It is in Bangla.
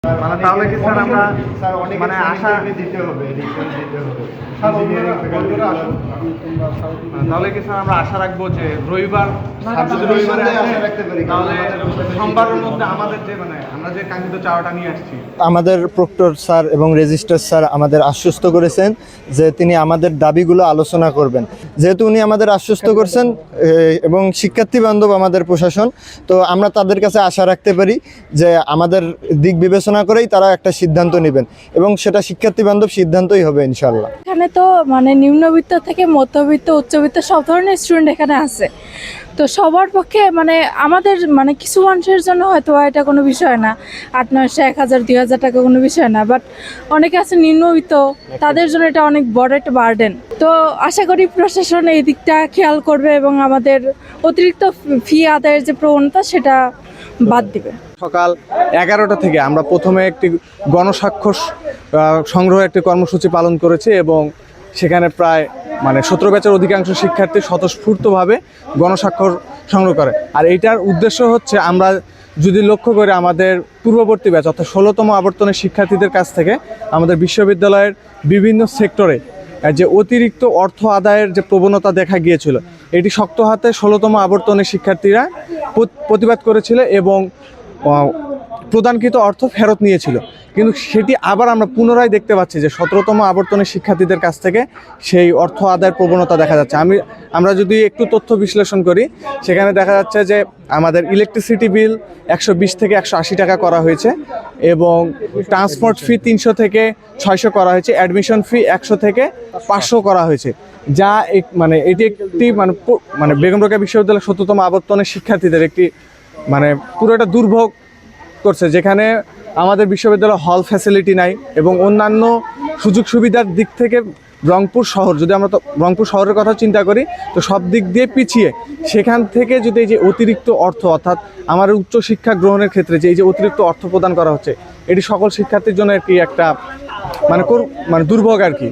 মানে তাহলে কি স্যার আমরা মানে আশা তাহলে কি স্যার আমরা আশা রাখবো যে রবিবার যদি রবিবারে তাহলে সোমবারের মধ্যে আমাদের যে মানে আমরা যে কাঙ্ক্ষিত চাওয়াটা নিয়ে আসছি। আমাদের প্রক্টর স্যার এবং রেজিস্ট্রার স্যার আমাদের আশ্বস্ত করেছেন যে তিনি আমাদের দাবিগুলো আলোচনা করবেন। যেহেতু উনি আমাদের আশ্বস্ত করছেন এবং শিক্ষার্থী বান্ধব আমাদের প্রশাসন, তো আমরা তাদের কাছে আশা রাখতে পারি যে আমাদের দিক বিবেচনা করেই তারা একটা সিদ্ধান্ত নেবেন এবং সেটা শিক্ষার্থী বান্ধব সিদ্ধান্তই হবে ইনশাআল্লাহ। এখানে তো মানে নিম্নবিত্ত থেকে মধ্যবিত্ত উচ্চবিত্ত সব ধরনের স্টুডেন্ট এখানে আছে, তো সবার পক্ষে মানে আমাদের মানে কিছু মানুষের জন্য হয়তো এটা কোনো বিষয় না, 800, 900, 1000, 2000 টাকা কোনো বিষয় না, বাট অনেকে আছে নিম্নবিত্ত, তাদের জন্য এটা অনেক বড় একটা বার্ডেন। তো আশা করি প্রশাসন এই দিকটা খেয়াল করবে এবং আমাদের অতিরিক্ত ফি আদায়ের যে প্রবণতা সেটা বাদ দিবে। সকাল 11টা থেকে আমরা প্রথমে একটি গণস্বাক্ষর সংগ্রহ একটি কর্মসূচি পালন করেছি এবং সেখানে প্রায় মানে 17 ব্যাচের অধিকাংশ শিক্ষার্থী স্বতঃস্ফূর্তভাবে গণস্বাক্ষর সংগ্রহ করে। আর এইটার উদ্দেশ্য হচ্ছে আমরা যদি লক্ষ্য করে আমাদের পূর্ববর্তী ব্যাচ অর্থাৎ 16তম আবর্তনের শিক্ষার্থীদের কাছ থেকে আমাদের বিশ্ববিদ্যালয়ের বিভিন্ন সেক্টরে যে অতিরিক্ত অর্থ আদায়ের যে প্রবণতা দেখা গিয়েছিল, এটি শক্ত হাতে 16তম আবর্তনের শিক্ষার্থীরা প্রতিবাদ করেছিল এবং প্রদানকৃত অর্থ ফেরত নিয়েছিল। কিন্তু সেটি আবার আমরা পুনরায় দেখতে পাচ্ছি যে 17তম আবর্তনের শিক্ষার্থীদের কাছ থেকে সেই অর্থ আদায়ের প্রবণতা দেখা যাচ্ছে। আমরা যদি একটু তথ্য বিশ্লেষণ করি, সেখানে দেখা যাচ্ছে যে আমাদের ইলেকট্রিসিটি বিল 120 থেকে 180 টাকা করা হয়েছে এবং ট্রান্সপোর্ট ফি 300 থেকে 600 করা হয়েছে, অ্যাডমিশন ফি 100 থেকে 500 করা হয়েছে, যা মানে এটি একটি মানে বেগম রোকেয়া বিশ্ববিদ্যালয়ের 17তম আবর্তনের শিক্ষার্থীদের একটি মানে পুরো একটা দুর্ভোগ করছে, যেখানে আমাদের বিশ্ববিদ্যালয় হল ফ্যাসিলিটি নাই এবং অন্যান্য সুযোগ সুবিধার দিক থেকে রংপুর শহর, যদি আমরা তো রংপুর শহরের কথা চিন্তা করি, তো সব দিক দিয়ে পিছিয়ে। সেখান থেকে যদি এই যে অতিরিক্ত অর্থ অর্থাৎ আমার উচ্চশিক্ষা গ্রহণের ক্ষেত্রে যে এই যে অতিরিক্ত অর্থ প্রদান করা হচ্ছে, এটি সকল শিক্ষার্থীর জন্য আর কি একটা মানে দুর্ভোগ আর কি।